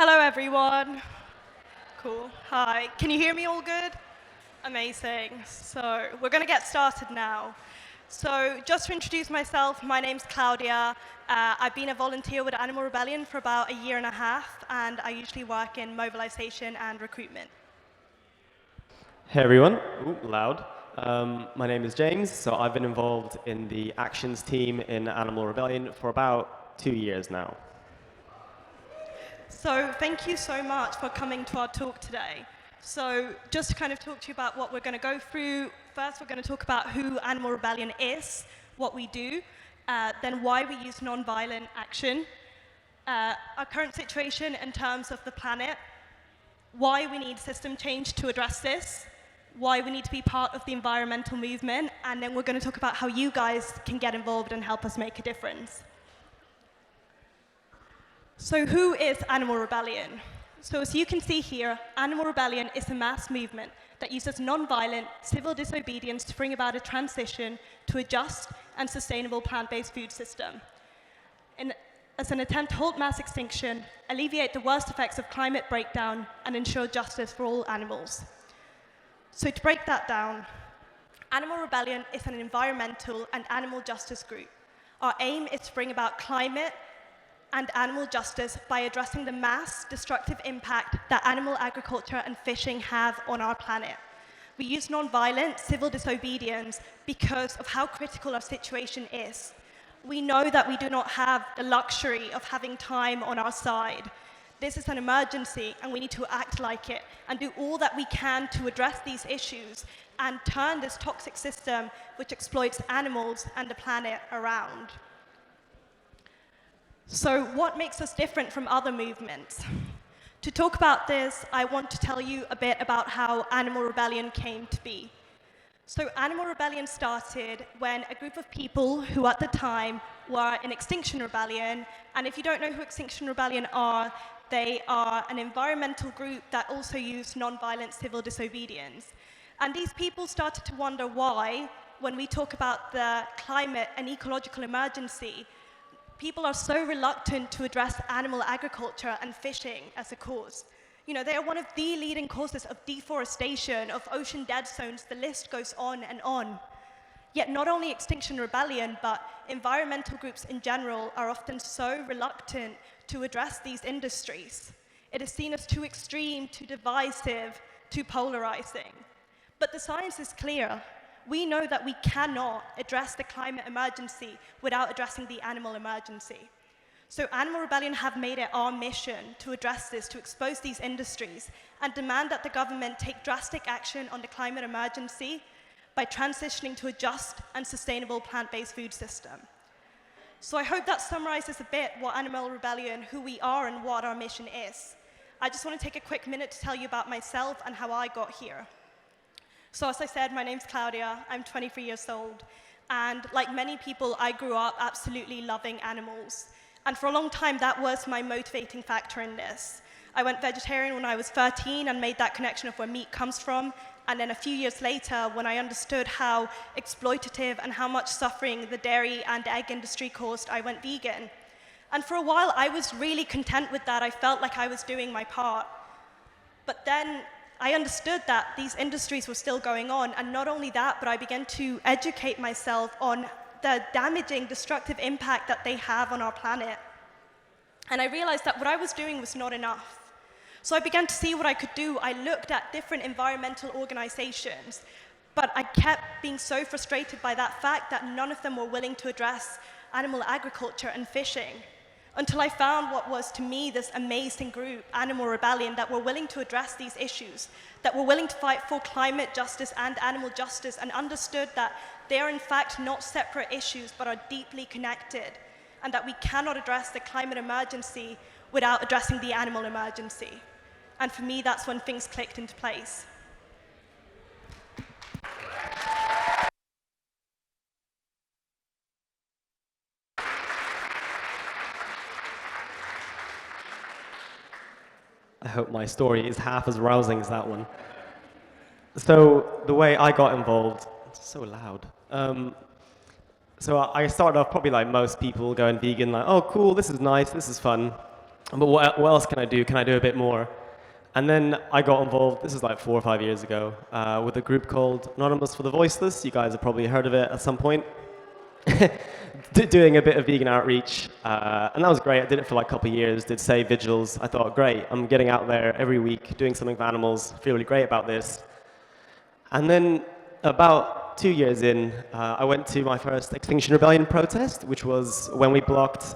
Hello, everyone. Cool. Hi. Can you hear me all good? Amazing. So we're going to get started now. So just to introduce myself, my name's Claudia. I've been a volunteer with Animal Rebellion for about a year and a half, and I usually work in mobilization and recruitment. Hey everyone, ooh, loud. My name is James, so I've been involved in the actions team in Animal Rebellion for about 2 years now. So thank you so much for coming to our talk today. So just to kind of talk to you about what we're going to go through, first we're going to talk about who Animal Rebellion is, what we do, then why we use non-violent action, our current situation in terms of the planet, why we need system change to address this, why we need to be part of the environmental movement, and then we're going to talk about how you guys can get involved and help us make a difference. So who is Animal Rebellion? So as you can see here, Animal Rebellion is a mass movement that uses non-violent civil disobedience to bring about a transition to a just and sustainable plant-based food system. As an attempt to halt mass extinction, alleviate the worst effects of climate breakdown, and ensure justice for all animals. So to break that down, Animal Rebellion is an environmental and animal justice group. Our aim is to bring about climate and animal justice by addressing the mass destructive impact that animal agriculture and fishing have on our planet. We use non-violent civil disobedience because of how critical our situation is. We know that we do not have the luxury of having time on our side. This is an emergency, and we need to act like it and do all that we can to address these issues and turn this toxic system which exploits animals and the planet around. So what makes us different from other movements? To talk about this, I want to tell you a bit about how Animal Rebellion came to be. So Animal Rebellion started when a group of people who at the time were in Extinction Rebellion, and if you don't know who Extinction Rebellion are, they are an environmental group that also use non-violent civil disobedience. And these people started to wonder why, when we talk about the climate and ecological emergency, people are so reluctant to address animal agriculture and fishing as a cause. You know, they are one of the leading causes of deforestation, of ocean dead zones, the list goes on and on. Yet not only Extinction Rebellion, but environmental groups in general are often so reluctant to address these industries. It is seen as too extreme, too divisive, too polarizing. But the science is clear. We know that we cannot address the climate emergency without addressing the animal emergency. So Animal Rebellion have made it our mission to address this, to expose these industries, and demand that the government take drastic action on the climate emergency by transitioning to a just and sustainable plant-based food system. So I hope that summarizes a bit what Animal Rebellion, who we are, and what our mission is. I just want to take a quick minute to tell you about myself and how I got here. So as I said, my name's Claudia, I'm 23 years old, and like many people, I grew up absolutely loving animals. And for a long time, that was my motivating factor in this. I went vegetarian when I was 13 and made that connection of where meat comes from, and then a few years later, when I understood how exploitative and how much suffering the dairy and egg industry caused, I went vegan. And for a while, I was really content with that. I felt like I was doing my part. But then I understood that these industries were still going on, and not only that, but I began to educate myself on the damaging, destructive impact that they have on our planet. And I realized that what I was doing was not enough. So I began to see what I could do. I looked at different environmental organizations, but I kept being so frustrated by that fact that none of them were willing to address animal agriculture and fishing, until I found what was, to me, this amazing group, Animal Rebellion, that were willing to address these issues, that were willing to fight for climate justice and animal justice, and understood that they are in fact not separate issues, but are deeply connected, and that we cannot address the climate emergency without addressing the animal emergency. And for me, that's when things clicked into place. I hope my story is half as rousing as that one. So the way I got involved, it's so loud. So I started off probably like most people going vegan, like, oh cool, this is nice, this is fun. But what else can I do? Can I do a bit more? And then I got involved, this is like 4 or 5 years ago, with a group called Anonymous for the Voiceless. You guys have probably heard of it at some point. Doing a bit of vegan outreach, and that was great. I did it for like a couple of years, did save vigils. I thought, great, I'm getting out there every week, doing something for animals, feel really great about this. And then about 2 years in, I went to my first Extinction Rebellion protest, which was when we blocked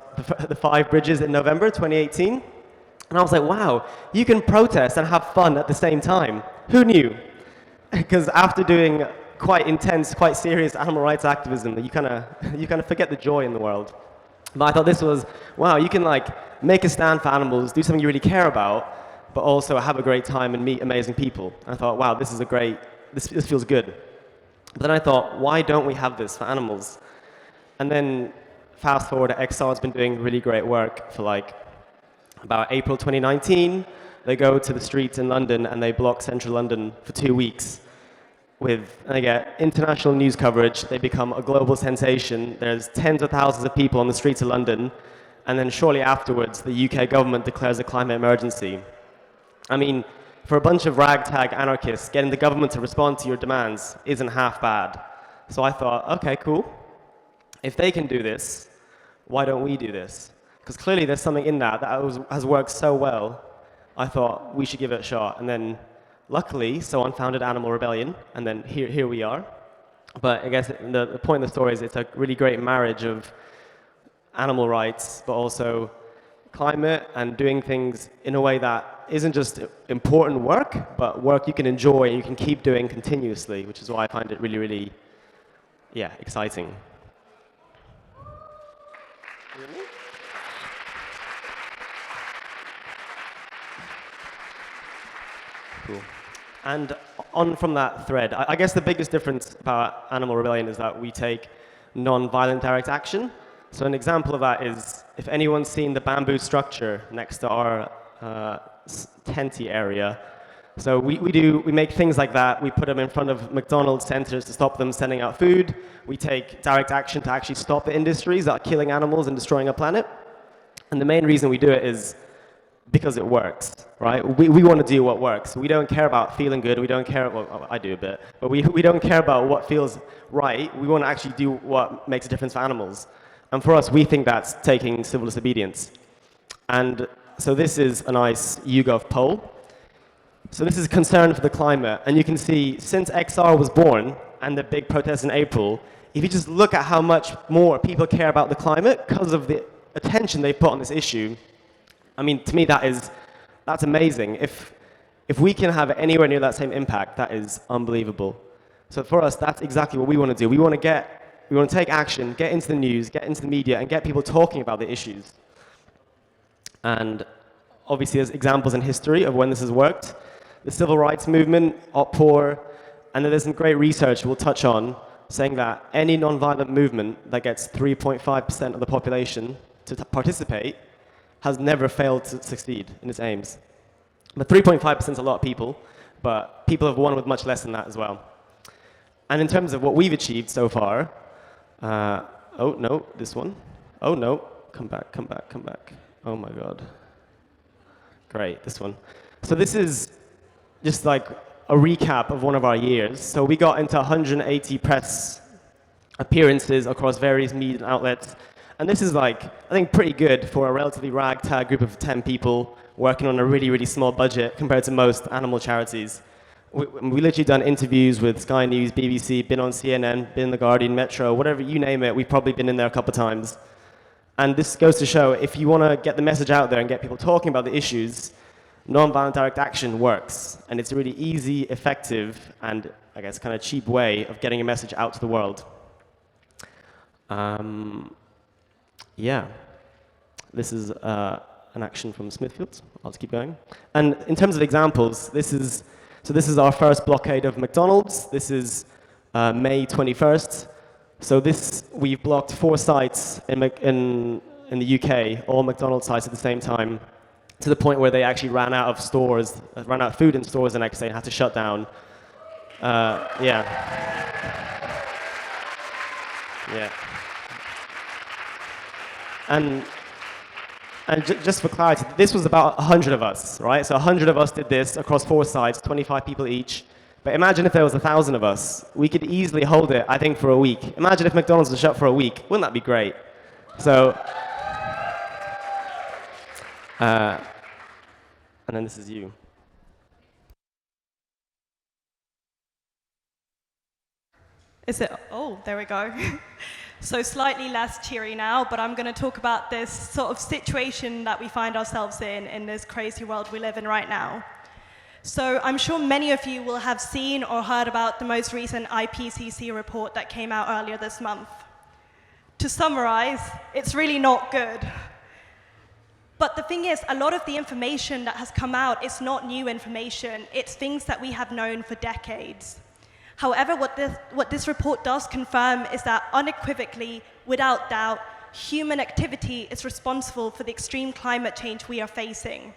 the 5 bridges in November 2018. And I was like, wow, you can protest and have fun at the same time. Who knew? Because after doing quite intense, quite serious animal rights activism, you kind of forget the joy in the world. But I thought this was, wow, you can like make a stand for animals, do something you really care about, but also have a great time and meet amazing people. And I thought, wow, this is this feels good. But then I thought, why don't we have this for animals? And then fast forward, XR has been doing really great work for like about April 2019. They go to the streets in London and they block central London for 2 weeks. And they get international news coverage, they become a global sensation, there's tens of thousands of people on the streets of London, and then shortly afterwards, the UK government declares a climate emergency. I mean, for a bunch of ragtag anarchists, getting the government to respond to your demands isn't half bad. So I thought, okay, cool. If they can do this, why don't we do this? Because clearly there's something in that has worked so well, I thought we should give it a shot. And then luckily, someone founded Animal Rebellion, and then here we are. But I guess the point of the story is it's a really great marriage of animal rights, but also climate and doing things in a way that isn't just important work, but work you can enjoy and you can keep doing continuously, which is why I find it really, really, exciting. Cool. And on from that thread, I guess the biggest difference about Animal Rebellion is that we take non-violent direct action. So an example of that is, if anyone's seen the bamboo structure next to our tenty area, so we make things like that. We put them in front of McDonald's centers to stop them sending out food. We take direct action to actually stop the industries that are killing animals and destroying our planet. And the main reason we do it is because it works, right? We want to do what works. We don't care about feeling good. We don't care, well, I do a bit, but we don't care about what feels right. We want to actually do what makes a difference for animals. And for us, we think that's taking civil disobedience. And so this is a nice YouGov poll. So this is concern for the climate. And you can see, since XR was born and the big protests in April, if you just look at how much more people care about the climate because of the attention they put on this issue, I mean, to me, that's amazing. If we can have anywhere near that same impact, that is unbelievable. So for us, that's exactly what we want to do. We want to take action, get into the news, get into the media, and get people talking about the issues. And obviously, there's examples in history of when this has worked. The civil rights movement, Otpor, and then there's some great research we'll touch on saying that any nonviolent movement that gets 3.5% of the population to participate has never failed to succeed in its aims. But 3.5% is a lot of people, but people have won with much less than that as well. And in terms of what we've achieved so far, oh no, this one. Oh no, come back. Oh my God. Great, this one. So this is just like a recap of one of our years. So we got into 180 press appearances across various media outlets. And this is like, I think, pretty good for a relatively ragtag group of 10 people working on a really, really small budget compared to most animal charities. We literally done interviews with Sky News, BBC, been on CNN, been in The Guardian, Metro, whatever, you name it, we've probably been in there a couple of times. And this goes to show, if you want to get the message out there and get people talking about the issues, non-violent direct action works. And it's a really easy, effective, and I guess kind of cheap way of getting a message out to the world. Yeah, this is an action from Smithfield. I'll just keep going. And in terms of examples, this is our first blockade of McDonald's. This is May 21st. So we've blocked 4 sites in the UK, all McDonald's sites at the same time, to the point where they actually ran out of food in stores the next day and had to shut down. Yeah. And just for clarity, this was about 100 of us, right? So 100 of us did this across 4 sites, 25 people each. But imagine if there was 1,000 of us. We could easily hold it, I think, for a week. Imagine if McDonald's was shut for a week. Wouldn't that be great? So, and then this is you. Is it? Oh, there we go. So slightly less cheery now, but I'm going to talk about this sort of situation that we find ourselves in this crazy world we live in right now. So I'm sure many of you will have seen or heard about the most recent IPCC report that came out earlier this month. To summarize, it's really not good. But the thing is, a lot of the information that has come out is not new information. It's things that we have known for decades. However, what this report does confirm is that unequivocally, without doubt, human activity is responsible for the extreme climate change we are facing.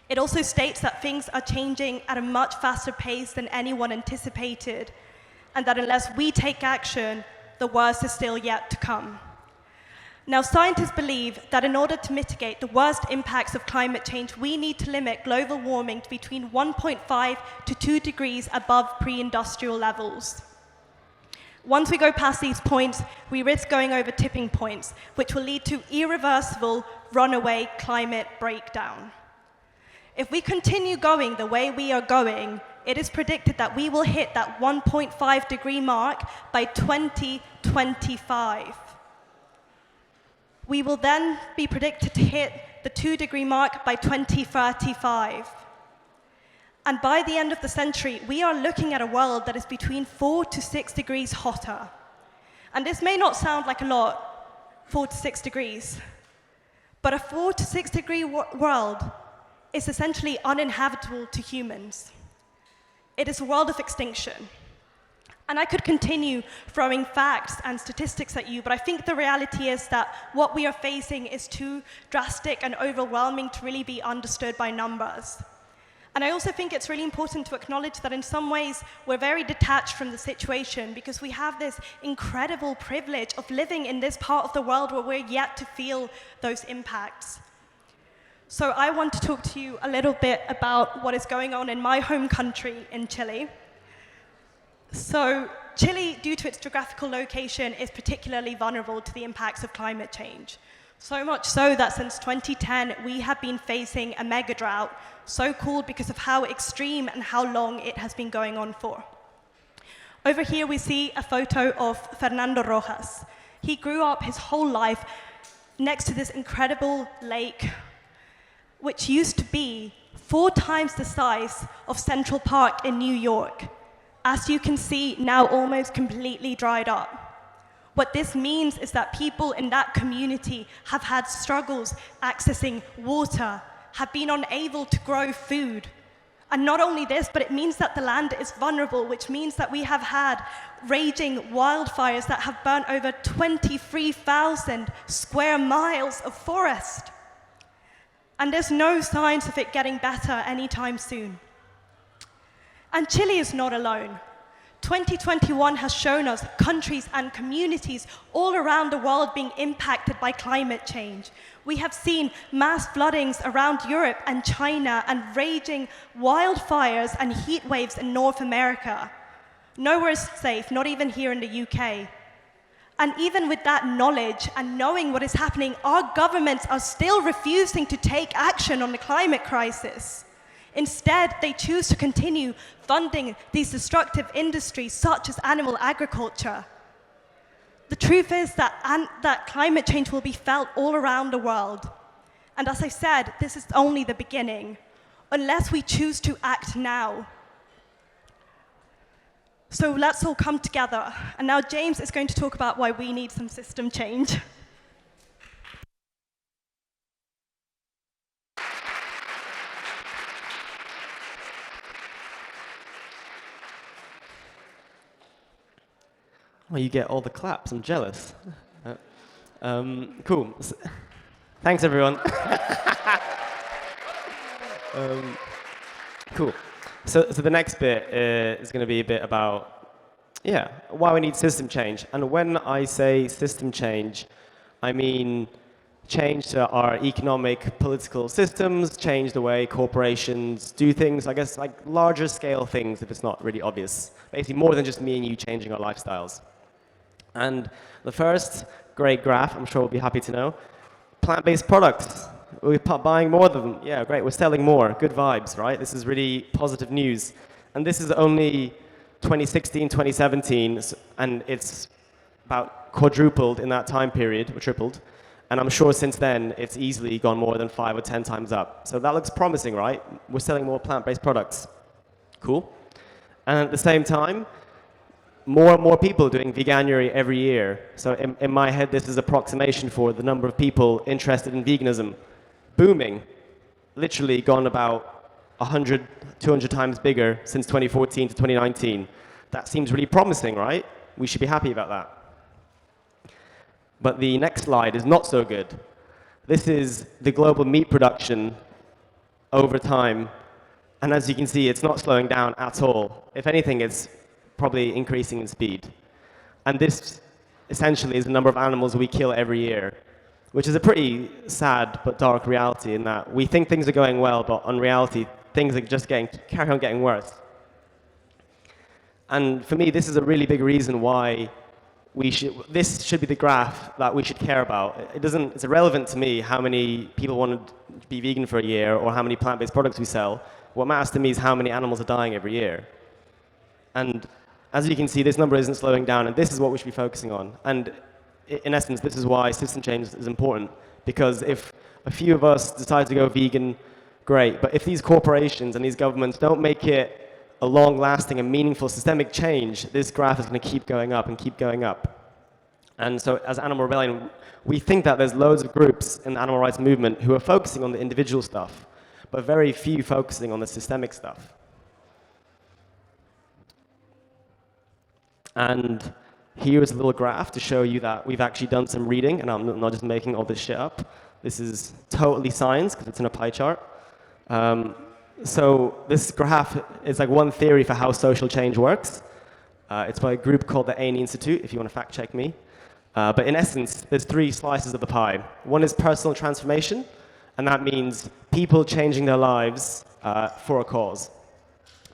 It also states that things are changing at a much faster pace than anyone anticipated, and that unless we take action, the worst is still yet to come. Now, scientists believe that in order to mitigate the worst impacts of climate change, we need to limit global warming to between 1.5 to 2 degrees above pre-industrial levels. Once we go past these points, we risk going over tipping points, which will lead to irreversible, runaway climate breakdown. If we continue going the way we are going, it is predicted that we will hit that 1.5 degree mark by 2025. We will then be predicted to hit the 2 degree mark by 2035. And by the end of the century, we are looking at a world that is between 4 to 6 degrees hotter. And this may not sound like a lot, 4 to 6 degrees, but a 4 to 6 degree world is essentially uninhabitable to humans. It is a world of extinction. And I could continue throwing facts and statistics at you, but I think the reality is that what we are facing is too drastic and overwhelming to really be understood by numbers. And I also think it's really important to acknowledge that in some ways we're very detached from the situation because we have this incredible privilege of living in this part of the world where we're yet to feel those impacts. So I want to talk to you a little bit about what is going on in my home country in Chile. So Chile, due to its geographical location, is particularly vulnerable to the impacts of climate change. So much so that since 2010, we have been facing a mega drought, so called because of how extreme and how long it has been going on for. Over here, we see a photo of Fernando Rojas. He grew up his whole life next to this incredible lake, which used to be 4 times the size of Central Park in New York. As you can see, now almost completely dried up. What this means is that people in that community have had struggles accessing water, have been unable to grow food. And not only this, but it means that the land is vulnerable, which means that we have had raging wildfires that have burnt over 23,000 square miles of forest. And there's no signs of it getting better anytime soon. And Chile is not alone. 2021 has shown us countries and communities all around the world being impacted by climate change. We have seen mass floodings around Europe and China and raging wildfires and heat waves in North America. Nowhere is safe, not even here in the UK. And even with that knowledge and knowing what is happening, our governments are still refusing to take action on the climate crisis. Instead, they choose to continue funding these destructive industries such as animal agriculture. The truth is that climate change will be felt all around the world. And as I said, this is only the beginning, unless we choose to act now. So let's all come together. And now James is going to talk about why we need some system change. Well, you get all the claps. I'm jealous. Cool. Thanks, everyone. Cool. So the next bit is going to be a bit about, why we need system change. And when I say system change, I mean change to our economic, political systems, change the way corporations do things, I guess like larger scale things if it's not really obvious. Basically more than just me and you changing our lifestyles. And the first great graph, I'm sure we'll be happy to know, plant-based products. We're buying more of them. Yeah, great, we're selling more. Good vibes, right? This is really positive news. And this is only 2016, 2017, and it's about quadrupled in that time period, or tripled. And I'm sure since then, it's easily gone more than 5 or 10 times up. So that looks promising, right? We're selling more plant-based products. Cool. And at the same time, more and more people doing veganuary every year. So in my head, this is approximation for the number of people interested in veganism. Booming. Literally gone about 100, 200 times bigger since 2014 to 2019. That seems really promising, right? We should be happy about that. But the next slide is not so good. This is the global meat production over time. And as you can see, it's not slowing down at all. If anything, it's probably increasing in speed. And this essentially is the number of animals we kill every year, which is a pretty sad but dark reality in that we think things are going well, but in reality, things are just carry on getting worse. And for me, this is a really big reason why this should be the graph that we should care about. It's irrelevant to me how many people want to be vegan for a year or how many plant-based products we sell. What matters to me is how many animals are dying every year. And as you can see, this number isn't slowing down, and this is what we should be focusing on. And in essence, this is why system change is important, because if a few of us decide to go vegan, great. But if these corporations and these governments don't make it a long-lasting and meaningful systemic change, this graph is going to keep going up and keep going up. And so as Animal Rebellion, we think that there's loads of groups in the animal rights movement who are focusing on the individual stuff, but very few focusing on the systemic stuff. And here is a little graph to show you that we've actually done some reading, and I'm not just making all this shit up. This is totally science, because it's in a pie chart. So this graph is like one theory for how social change works. It's by a group called the Aney Institute, if you want to fact check me. But in essence, there's 3 slices of the pie. One is personal transformation, and that means people changing their lives for a cause.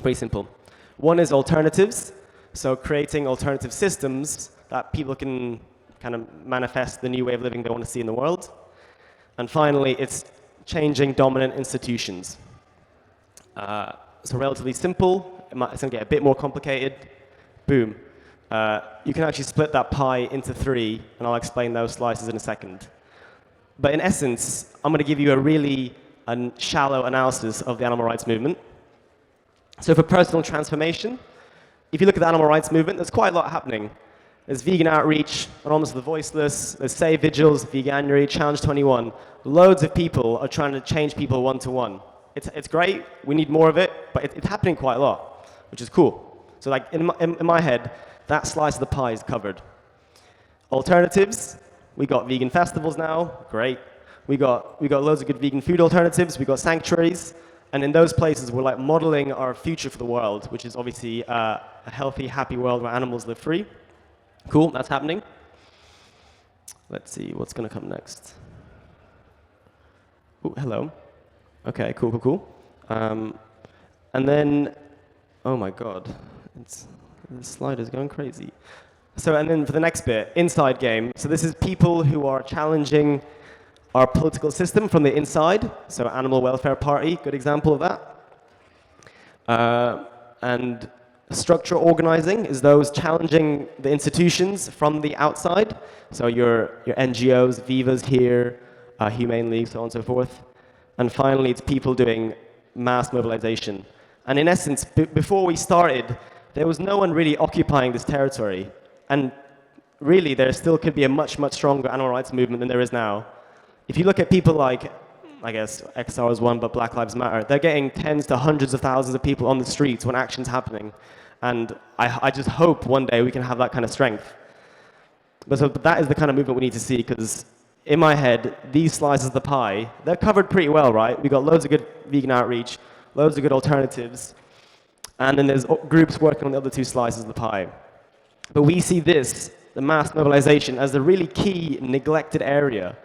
Pretty simple. One is alternatives, so creating alternative systems that people can kind of manifest the new way of living they want to see in the world. And finally, it's changing dominant institutions. So relatively simple. It's going to get a bit more complicated. Boom. You can actually split that pie into 3, and I'll explain those slices in a second. But in essence, I'm going to give you a really shallow analysis of the animal rights movement. So for personal transformation, if you look at the animal rights movement, there's quite a lot happening. There's vegan outreach, Anonymous for the Voiceless, there's Save Vigils, Veganuary, Challenge 21. Loads of people are trying to change people one-to-one. It's great, we need more of it, but it's happening quite a lot, which is cool. So like in my head, that slice of the pie is covered. Alternatives, we got vegan festivals now, great. We got loads of good vegan food alternatives, we got sanctuaries, and in those places we're like modeling our future for the world, which is obviously a healthy, happy world where animals live free. Cool, that's happening. Let's see what's gonna come next. Oh, hello. Okay, cool. And then, oh my God, this slide is going crazy. So, and then for the next bit, inside game. So this is people who are challenging our political system from the inside. So Animal Welfare Party, good example of that. And structural organizing is those challenging the institutions from the outside. So your NGOs, Vivas here, Humane League, so on and so forth. And finally, it's people doing mass mobilization. And in essence, before we started, there was no one really occupying this territory. And really, there still could be a much, much stronger animal rights movement than there is now. If you look at people like, I guess XR is one, but Black Lives Matter, they're getting tens to hundreds of thousands of people on the streets when action's happening. And I just hope one day we can have that kind of strength. But that is the kind of movement we need to see, because in my head, these slices of the pie, they're covered pretty well, right? We got loads of good vegan outreach, loads of good alternatives, and then there's groups working on the other 2 slices of the pie. But we see this, the mass mobilization, as the really key neglected area.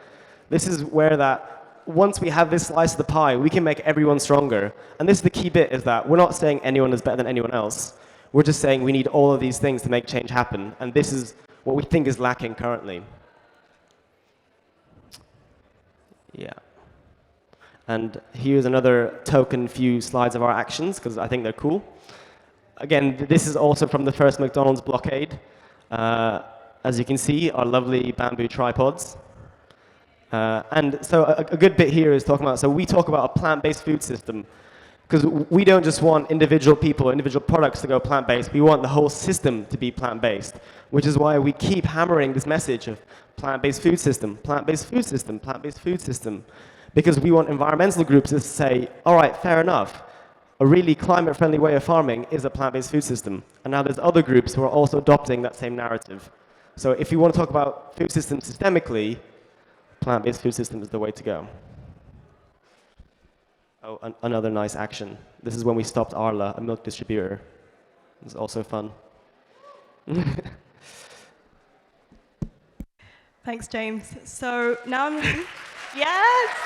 This is where that once we have this slice of the pie, we can make everyone stronger. And this is the key bit, is that we're not saying anyone is better than anyone else. We're just saying we need all of these things to make change happen. And this is what we think is lacking currently. Yeah. And here's another token few slides of our actions, because I think they're cool. Again, this is also from the first McDonald's blockade. As you can see, our lovely bamboo tripods. And so a good bit here is talking about, so we talk about a plant-based food system, because we don't just want individual people, individual products to go plant-based, we want the whole system to be plant-based, which is why we keep hammering this message of plant-based food system, plant-based food system, plant-based food system, because we want environmental groups to say, all right, fair enough, a really climate-friendly way of farming is a plant-based food system. And now there's other groups who are also adopting that same narrative. So if you want to talk about food systems systemically, plant-based food system is the way to go. Oh, another nice action. This is when we stopped Arla, a milk distributor. It was also fun. Thanks, James. So now I'm... Yes!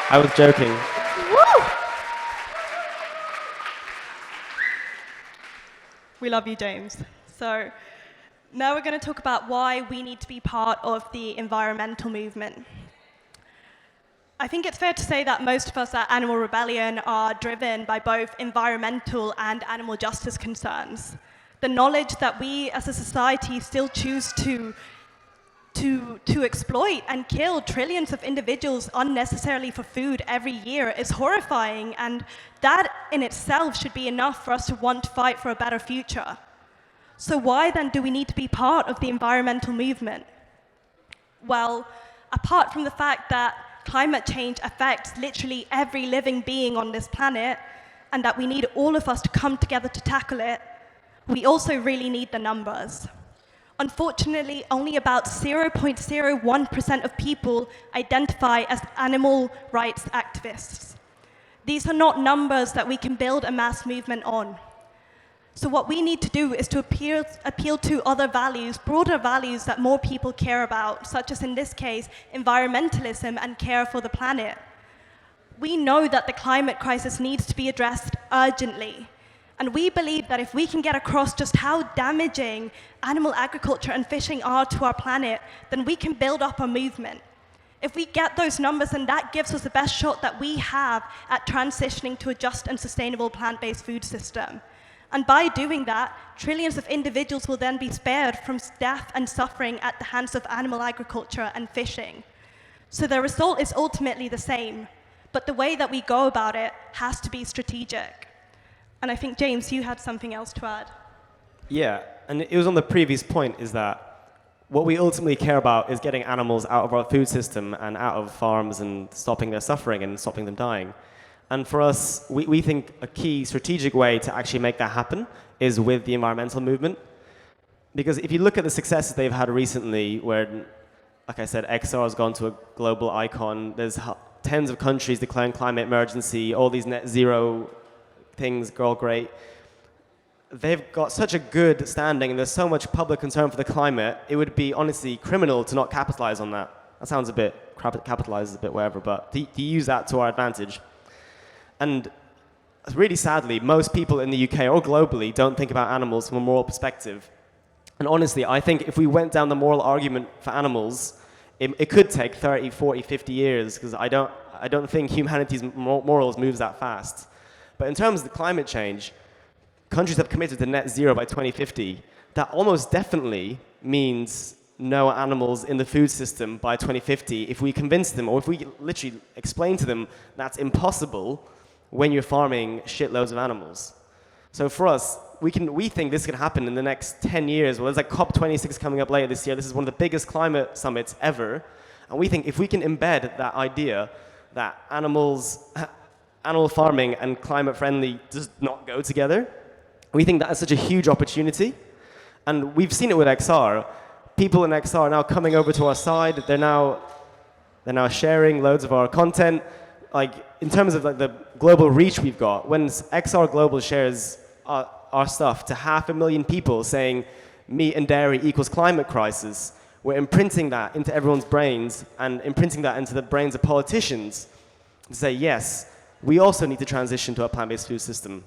I was joking. Woo! We love you, James. So now we're going to talk about why we need to be part of the environmental movement. I think it's fair to say that most of us at Animal Rebellion are driven by both environmental and animal justice concerns. The knowledge that we as a society still choose to exploit and kill trillions of individuals unnecessarily for food every year is horrifying, and that in itself should be enough for us to want to fight for a better future. So why then do we need to be part of the environmental movement? Well, apart from the fact that climate change affects literally every living being on this planet, and that we need all of us to come together to tackle it, we also really need the numbers. Unfortunately, only about 0.01% of people identify as animal rights activists. These are not numbers that we can build a mass movement on. So what we need to do is to appeal to other values, broader values that more people care about, such as in this case, environmentalism and care for the planet. We know that the climate crisis needs to be addressed urgently. And we believe that if we can get across just how damaging animal agriculture and fishing are to our planet, then we can build up a movement. If we get those numbers, then that gives us the best shot that we have at transitioning to a just and sustainable plant-based food system. And by doing that, trillions of individuals will then be spared from death and suffering at the hands of animal agriculture and fishing. So the result is ultimately the same, but the way that we go about it has to be strategic. And I think, James, you had something else to add. Yeah, and it was on the previous point, is that what we ultimately care about is getting animals out of our food system and out of farms and stopping their suffering and stopping them dying. And for us, we think a key strategic way to actually make that happen is with the environmental movement. Because if you look at the successes they've had recently, where, like I said, XR has gone to a global icon, there's tens of countries declaring climate emergency, all these net zero things go great. They've got such a good standing and there's so much public concern for the climate, it would be honestly criminal to not capitalize on that. That sounds a bit, capitalize is a bit whatever, but to use that to our advantage. And really sadly, most people in the UK or globally don't think about animals from a moral perspective. And honestly, I think if we went down the moral argument for animals, it could take 30, 40, 50 years, because I don't think humanity's morals moves that fast. But in terms of the climate change, countries have committed to net zero by 2050. That almost definitely means no animals in the food system by 2050 if we convince them, or if we literally explain to them that's impossible when you're farming shitloads of animals. So for us, we think this could happen in the next 10 years. Well, there's like COP26 coming up later this year. This is one of the biggest climate summits ever. And we think if we can embed that idea that animal farming and climate friendly does not go together, we think that is such a huge opportunity. And we've seen it with XR. People in XR are now coming over to our side. They're now sharing loads of our content. Like, in terms of like the global reach we've got, when XR Global shares our stuff to 500,000 people saying meat and dairy equals climate crisis, we're imprinting that into everyone's brains and imprinting that into the brains of politicians to say, yes, we also need to transition to a plant-based food system.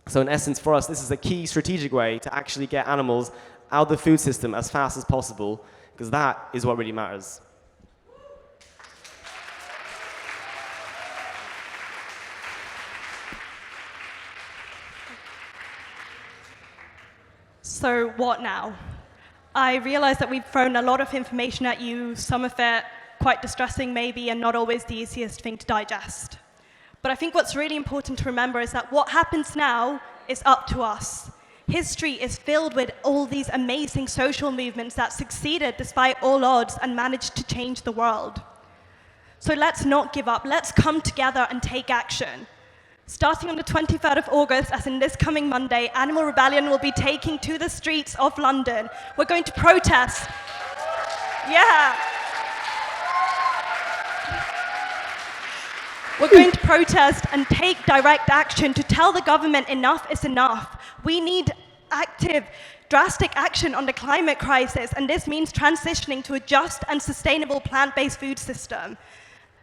So in essence, for us, this is a key strategic way to actually get animals out of the food system as fast as possible, because that is what really matters. So what now? I realize that we've thrown a lot of information at you, some of it quite distressing maybe, and not always the easiest thing to digest. But I think what's really important to remember is that what happens now is up to us. History is filled with all these amazing social movements that succeeded despite all odds and managed to change the world. So let's not give up. Let's come together and take action. Starting on the 23rd of August, as in this coming Monday, Animal Rebellion will be taking to the streets of London. We're going to protest. Yeah. We're going to protest and take direct action to tell the government enough is enough. We need active, drastic action on the climate crisis, and this means transitioning to a just and sustainable plant-based food system.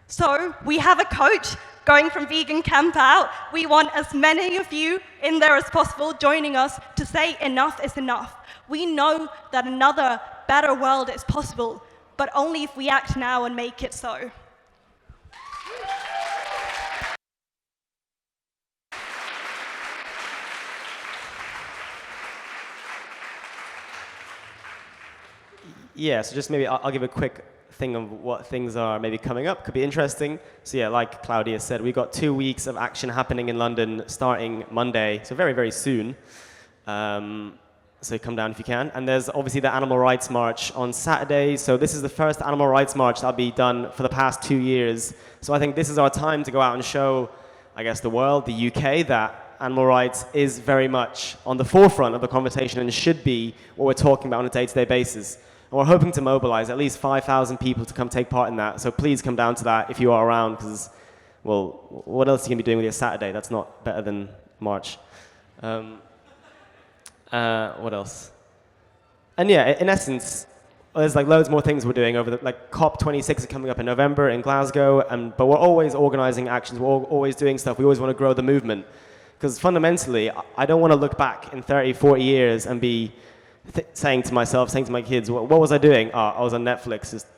So we have a coach going from vegan camp out. We want as many of you in there as possible joining us to say enough is enough. We know that another better world is possible, but only if we act now and make it so. Yeah, so just maybe I'll give a quick thing of what things are maybe coming up. Could be interesting. So yeah, like Claudia said, we've got 2 weeks of action happening in London starting Monday, so very, very soon. So come down if you can. And there's obviously the Animal Rights March on Saturday. So this is the first Animal Rights March that'll be done for the past 2 years. So I think this is our time to go out and show, I guess, the world, the UK, that animal rights is very much on the forefront of the conversation and should be what we're talking about on a day-to-day basis. And we're hoping to mobilize at least 5,000 people to come take part in that. So please come down to that if you are around, because, well, what else are you going to be doing with your Saturday? That's not better than March. What else? And yeah, in essence, there's like loads more things we're doing over the, like COP26 is coming up in November in Glasgow, but we're always organizing actions, we're always doing stuff, we always want to grow the movement. Because fundamentally, I don't want to look back in 30, 40 years and be saying to myself, saying to my kids, what was I doing? Oh, I was on Netflix just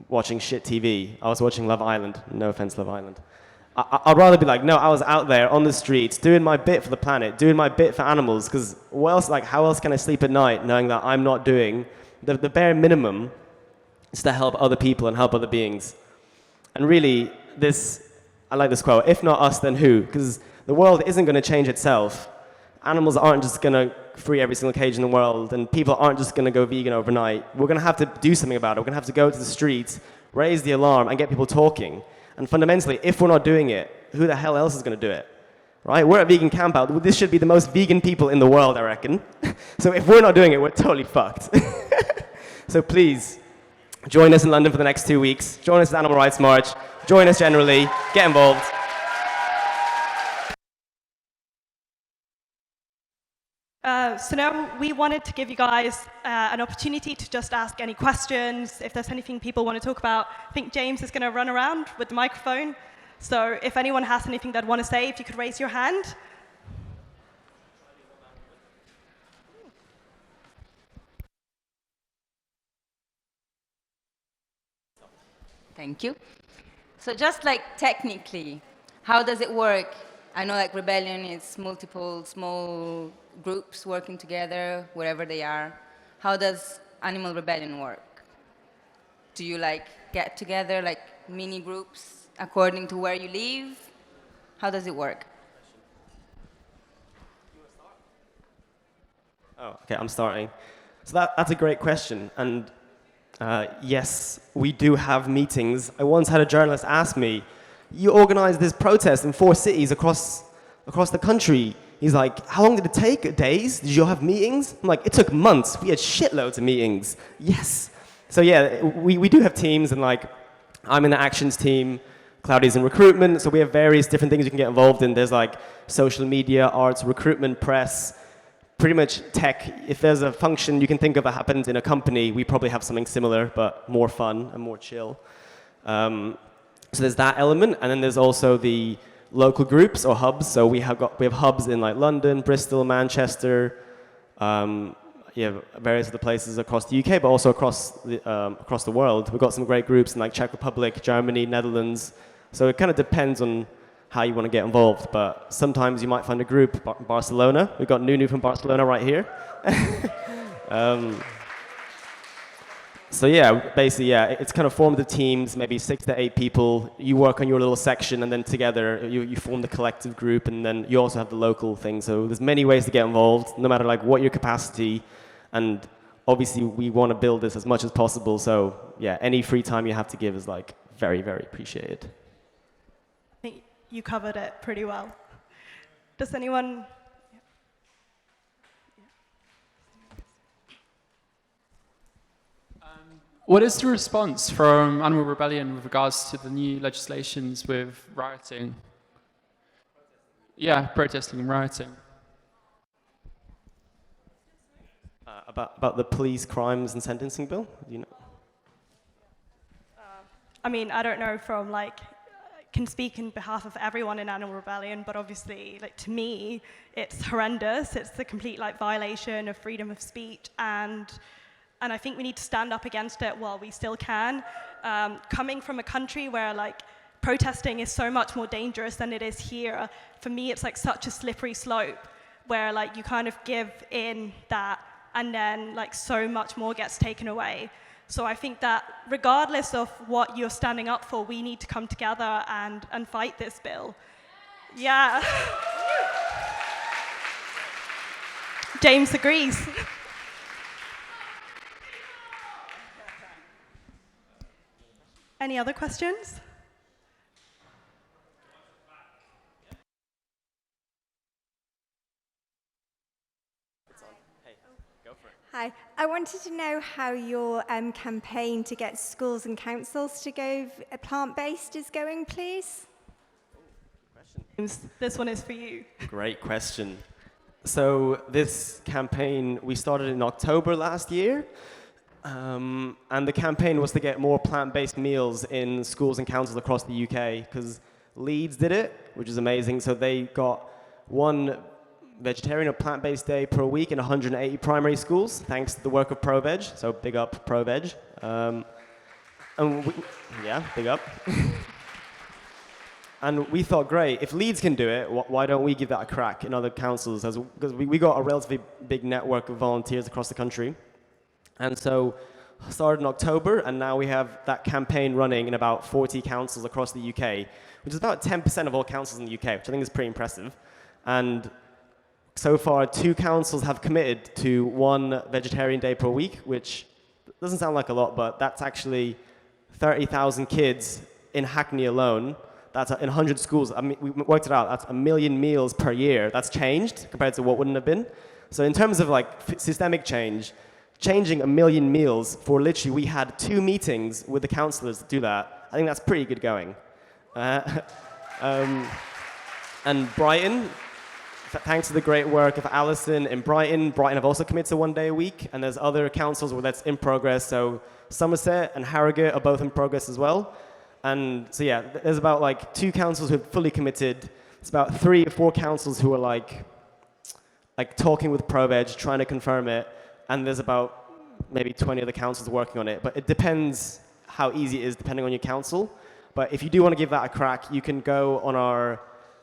watching shit TV. I was watching Love Island. No offense, Love Island. I'd rather be like, no, I was out there on the streets doing my bit for the planet, doing my bit for animals, because how else can I sleep at night knowing that I'm not doing the bare minimum is to help other people and help other beings. And really, I like this quote, if not us, then who? Because the world isn't going to change itself. Animals aren't just going to free every single cage in the world, and people aren't just going to go vegan overnight. We're going to have to do something about it. We're going to have to go to the streets, raise the alarm, and get people talking. And fundamentally, if we're not doing it, who the hell else is going to do it? Right? We're at Vegan Camp Out. This should be the most vegan people in the world, I reckon. So if we're not doing it, we're totally fucked. So please, join us in London for the next 2 weeks. Join us at Animal Rights March. Join us generally. Get involved. So now we wanted to give you guys an opportunity to just ask any questions. If there's anything people want to talk about, I think James is going to run around with the microphone. So if anyone has anything they'd want to say, if you could raise your hand. Thank you. So just like technically, how does it work? I know like rebellion is multiple small groups working together wherever they are. How does animal rebellion work? Do you like get together like mini groups according to where you live? How does it work? Oh, okay, I'm starting. So that's a great question. And yes, we do have meetings. I once had a journalist ask me, you organized this protest in 4 cities across the country. He's like, how long did it take? Days? Did you all have meetings? I'm like, it took months. We had shitloads of meetings. Yes. So yeah, we do have teams, and like, I'm in the actions team, Claudia's in recruitment, so we have various different things you can get involved in. There's like social media, arts, recruitment, press, pretty much tech, if there's a function you can think of that happens in a company, we probably have something similar, but more fun and more chill. So there's that element, and then there's also the local groups or hubs. So we have hubs in like London, Bristol, Manchester, various other places across the UK, but also across the world. We've got some great groups in like Czech Republic, Germany, Netherlands. So it kind of depends on how you want to get involved, but sometimes you might find a group. Barcelona, we've got Nunu from Barcelona right here. So yeah, basically, yeah, it's kind of formed the teams, maybe 6 to 8 people. You work on your little section, and then together you form the collective group, and then you also have the local thing. So there's many ways to get involved, no matter like what your capacity, and obviously we want to build this as much as possible. So yeah, any free time you have to give is like very, very appreciated. I think you covered it pretty well. Does anyone? What is the response from Animal Rebellion with regards to the new legislations with rioting? Yeah, protesting and rioting. About the police crimes and sentencing bill? Do you know? I mean, I don't know from like, can speak in behalf of everyone in Animal Rebellion, but obviously, like to me, it's horrendous. It's the complete like violation of freedom of speech, and I think we need to stand up against it while we still can. Coming from a country where like protesting is so much more dangerous than it is here, for me, it's like such a slippery slope where like you kind of give in that, and then like so much more gets taken away. So I think that regardless of what you're standing up for, we need to come together and fight this bill. Yeah. James agrees. Any other questions? Hi, I wanted to know how your campaign to get schools and councils to go plant-based is going, please. This one is for you. Great question. So this campaign, we started in October last year. And the campaign was to get more plant-based meals in schools and councils across the UK, because Leeds did it, which is amazing. So they got one vegetarian or plant-based day per week in 180 primary schools, thanks to the work of ProVeg. So big up ProVeg. Yeah, big up. And we thought, great, if Leeds can do it, why don't we give that a crack in other councils? Because we got a relatively big network of volunteers across the country. And so started in October, and now we have that campaign running in about 40 councils across the UK, which is about 10% of all councils in the UK, which I think is pretty impressive. And so far, 2 councils have committed to 1 vegetarian day per week, which doesn't sound like a lot, but that's actually 30,000 kids in Hackney alone. That's in 100 schools. I mean, we worked it out. That's 1 million meals per year. That's changed compared to what wouldn't have been. So in terms of like systemic change, changing 1 million meals for literally, we had 2 meetings with the councillors to do that. I think that's pretty good going. And Brighton, thanks to the great work of Alison in Brighton have also committed to 1 day a week, and there's other councils where that's in progress. So Somerset and Harrogate are both in progress as well. And so yeah, there's about like 2 councils who have fully committed. It's about 3 or 4 councils who are like talking with ProVeg, trying to confirm it. And there's about maybe 20 other councils working on it. But it depends how easy it is depending on your council. But if you do want to give that a crack, you can go on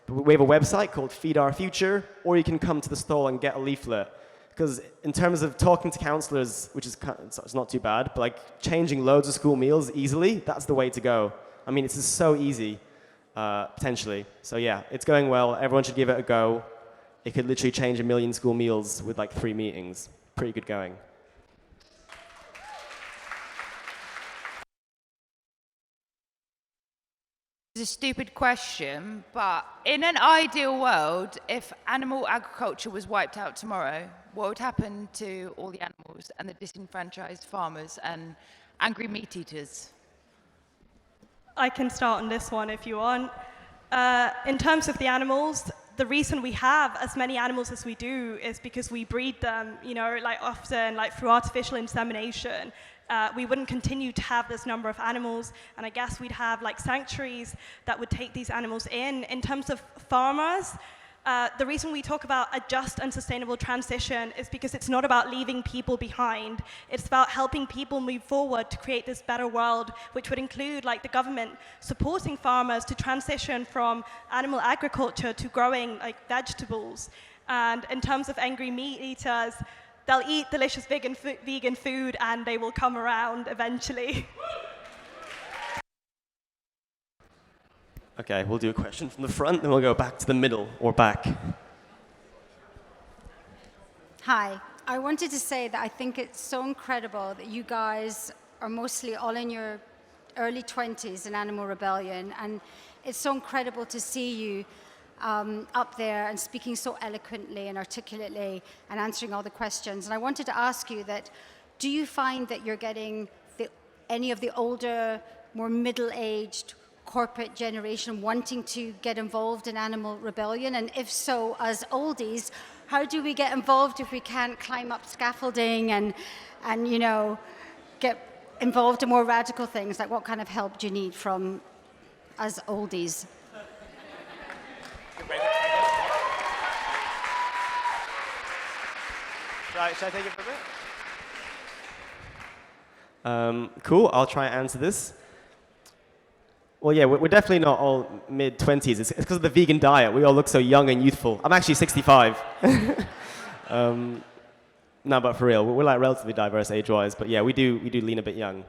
we have a website called Feed Our Future, or you can come to the stall and get a leaflet. Because in terms of talking to councillors, which is it's not too bad, but like changing loads of school meals easily, that's the way to go. I mean, it's just so easy, potentially. So yeah, it's going well. Everyone should give it a go. It could literally change 1 million school meals with like 3 meetings. Pretty good going. It's a stupid question, but in an ideal world, if animal agriculture was wiped out tomorrow, what would happen to all the animals and the disenfranchised farmers and angry meat eaters? I can start on this one if you want. In terms of the animals, the reason we have as many animals as we do is because we breed them, you know, like often like through artificial insemination. We wouldn't continue to have this number of animals, and I guess we'd have like sanctuaries that would take these animals in. In terms of farmers, the reason we talk about a just and sustainable transition is because it's not about leaving people behind. It's about helping people move forward to create this better world, which would include like the government supporting farmers to transition from animal agriculture to growing like vegetables. And in terms of angry meat eaters, they'll eat delicious vegan food and they will come around eventually. Okay, we'll do a question from the front, then we'll go back to the middle or back. Hi. I wanted to say that I think it's so incredible that you guys are mostly all in your early 20s in Animal Rebellion, and it's so incredible to see you up there and speaking so eloquently and articulately and answering all the questions. And I wanted to ask you that, do you find that you're getting any of the older, more middle-aged corporate generation wanting to get involved in Animal Rebellion? And if so, as oldies, how do we get involved if we can't climb up scaffolding and you know, get involved in more radical things? Like, what kind of help do you need from us oldies? Should I take it for a bit? Cool, I'll try and answer this. Well, yeah, we're definitely not all mid-20s. It's because of the vegan diet. We all look so young and youthful. I'm actually 65. No, but for real, we're like relatively diverse age-wise. But yeah, we do lean a bit young.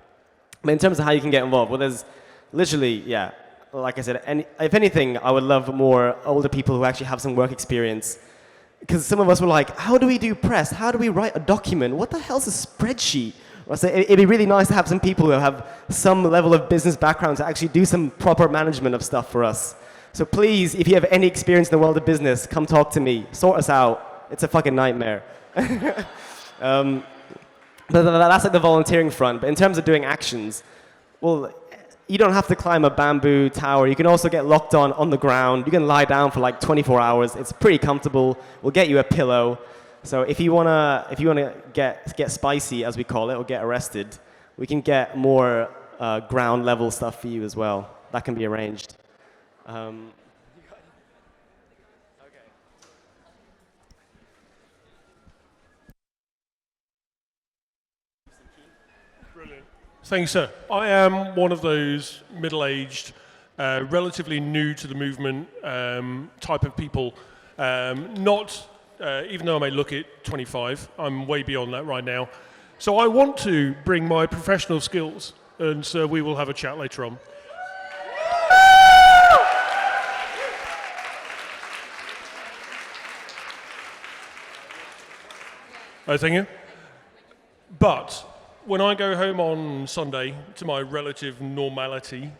But in terms of how you can get involved, well, there's literally, yeah, like I said, if anything, I would love more older people who actually have some work experience. Because some of us were like, how do we do press? How do we write a document? What the hell's a spreadsheet? So it'd be really nice to have some people who have some level of business background to actually do some proper management of stuff for us. So please, if you have any experience in the world of business, come talk to me. Sort us out. It's a fucking nightmare. But that's like the volunteering front. But in terms of doing actions, well, you don't have to climb a bamboo tower. You can also get locked on the ground. You can lie down for like 24 hours. It's pretty comfortable. We'll get you a pillow. So if you wanna get spicy, as we call it, or get arrested, we can get more ground level stuff for you as well. That can be arranged. Brilliant. Thanks, sir. I am one of those middle-aged, relatively new to the movement type of people. Even though I may look at 25, I'm way beyond that right now. So I want to bring my professional skills, and so we will have a chat later on. Oh, thank you. But when I go home on Sunday to my relative normality,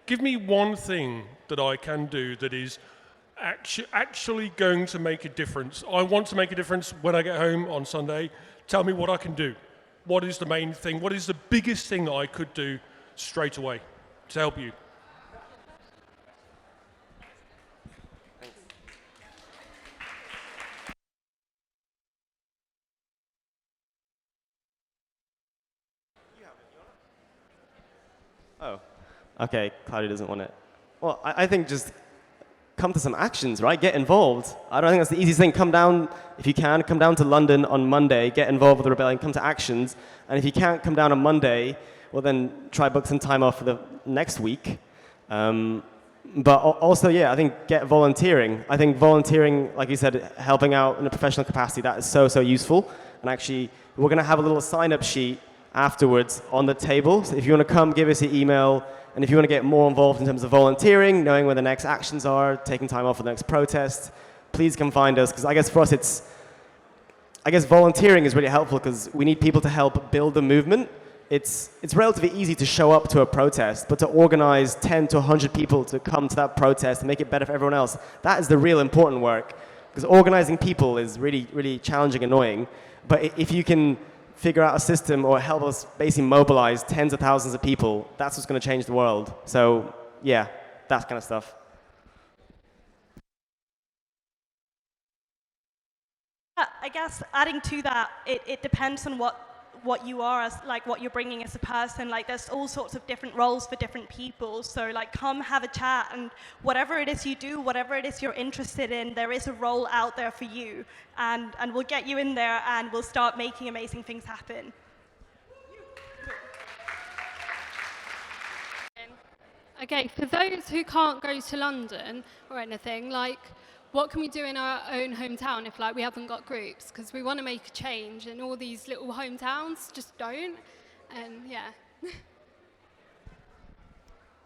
give me one thing that I can do that is actually going to make a difference. I want to make a difference when I get home on Sunday. Tell me what I can do. What is the main thing? What is the biggest thing that I could do straight away to help you? Oh, okay, Claudia doesn't want it. Well, I think just come to some actions, right? Get involved. I don't think that's the easiest thing. Come down, if you can, come down to London on Monday, get involved with the rebellion, come to actions. And if you can't come down on Monday, well then try book some time off for the next week. But also, yeah, I think get volunteering. I think volunteering, like you said, helping out in a professional capacity, that is so, so useful. And actually, we're going to have a little sign-up sheet afterwards on the table. So if you want to come, give us your email. And if you want to get more involved in terms of volunteering, knowing where the next actions are, taking time off for the next protest, please come find us. Because I guess for us, volunteering is really helpful because we need people to help build the movement. It's relatively easy to show up to a protest, but to organize 10 to 100 people to come to that protest and make it better for everyone else, that is the real important work. Because organizing people is really, really challenging and annoying. But if you can figure out a system or help us basically mobilize tens of thousands of people, that's what's going to change the world. So yeah, that kind of stuff. I guess adding to that, it depends on what you are as, like what you're bringing as a person. Like there's all sorts of different roles for different people. So like come have a chat, and whatever it is you do, whatever it is you're interested in, there is a role out there for you. And we'll get you in there and we'll start making amazing things happen. Okay, for those who can't go to London or anything, like, what can we do in our own hometown if, like, we haven't got groups? Because we want to make a change, and all these little hometowns just don't. And yeah.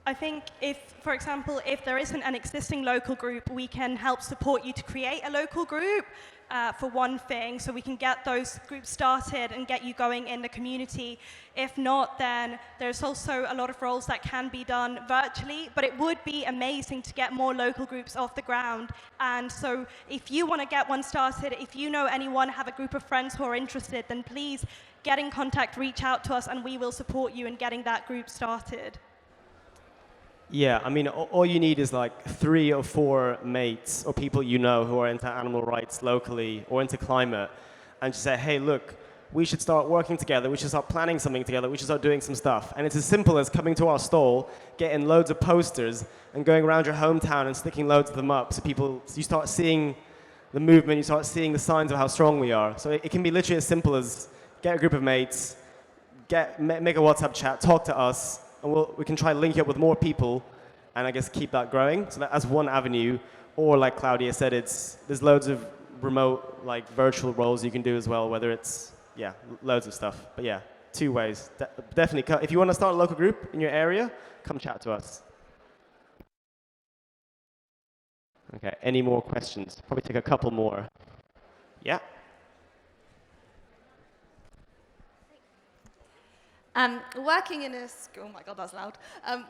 I think if, for example, if there isn't an existing local group, we can help support you to create a local group, for one thing, so we can get those groups started and get you going in the community. If not, then there's also a lot of roles that can be done virtually, but it would be amazing to get more local groups off the ground. And so if you want to get one started, if you know anyone, have a group of friends who are interested, then please get in contact, reach out to us, and we will support you in getting that group started. Yeah, I mean, all you need is like 3 or 4 mates or people you know who are into animal rights locally or into climate, and just say, hey, look, we should start working together, we should start planning something together, we should start doing some stuff. And it's as simple as coming to our stall, getting loads of posters, and going around your hometown and sticking loads of them up so you start seeing the movement, you start seeing the signs of how strong we are. So it can be literally as simple as get a group of mates, make a WhatsApp chat, talk to us, and we can try to link you up with more people and I guess keep that growing. So that's one avenue. Or like Claudia said, there's loads of remote, like virtual roles you can do as well, whether it's, yeah, loads of stuff. But yeah, 2 ways. Definitely, if you want to start a local group in your area, come chat to us. Okay, any more questions? Probably take a couple more. Yeah. Working in a school, oh my God, that's loud.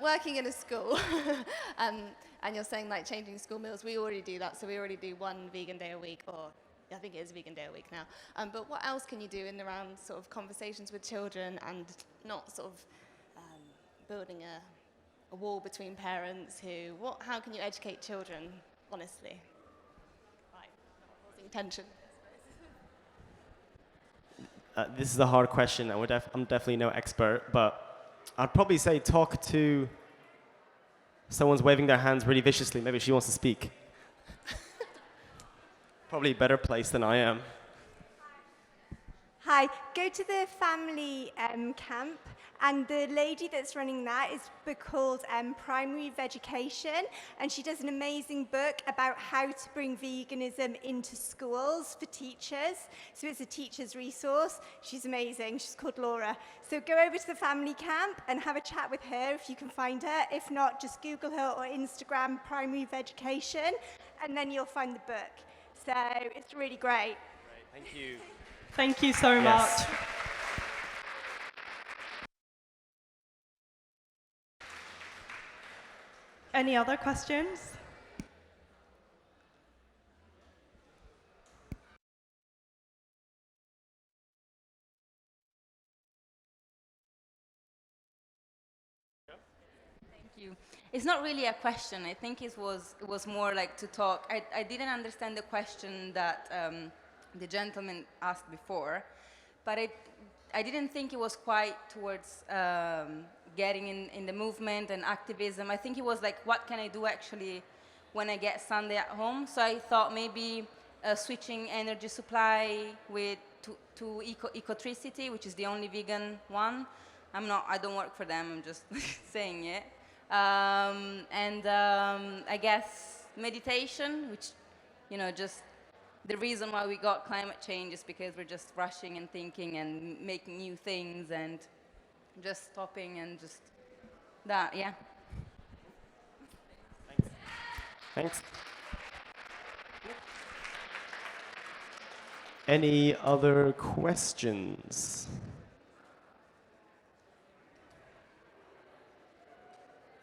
Working in a school, and you're saying like changing school meals, we already do that. So we already do 1 vegan day a week, or I think it is a vegan day a week now. But what else can you do in around sort of conversations with children and not sort of building a wall between parents how can you educate children, honestly? Right, causing tension. This is a hard question, and I'm definitely no expert, but I'd probably say talk to someone's waving their hands really viciously. Maybe she wants to speak. Probably a better place than I am. Hi, go to the family camp, and the lady that's running that is called Primary Vegetation, and she does an amazing book about how to bring veganism into schools for teachers. So it's a teacher's resource. She's amazing. She's called Laura. So go over to the family camp and have a chat with her if you can find her. If not, just Google her or Instagram Primary Vegetation, and then you'll find the book. So it's really great. Thank you. Thank you so much. Any other questions? Thank you. It's not really a question. I think it was more like to talk. I didn't understand the question that the gentleman asked before, but I didn't think it was quite towards getting in the movement and activism. I think it was like, what can I do actually when I get Sunday at home? So I thought maybe switching energy supply to Ecotricity, which is the only vegan one. I don't work for them, I'm just saying it. I guess meditation, which, just the reason why we got climate change is because we're just rushing and thinking and making new things and just stopping and just that, yeah. Thanks. Any other questions?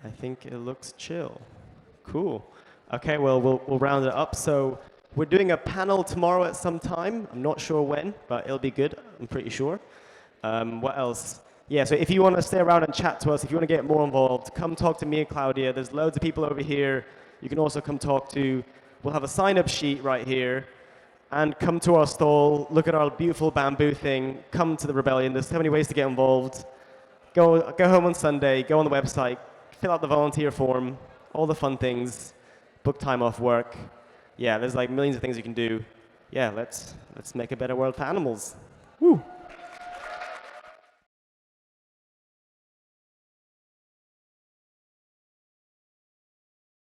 I think it looks chill. Cool. Okay, well, we'll round it up. So we're doing a panel tomorrow at some time. I'm not sure when, but it'll be good, I'm pretty sure. What else? Yeah, so if you want to stay around and chat to us, if you want to get more involved, come talk to me and Claudia. There's loads of people over here you can also come talk to. We'll have a sign-up sheet right here. and come to our stall, look at our beautiful bamboo thing, come to the Rebellion. There's so many ways to get involved. Go home on Sunday, go on the website, fill out the volunteer form, all the fun things, book time off work. Yeah, there's like millions of things you can do. Yeah, let's make a better world for animals. Woo!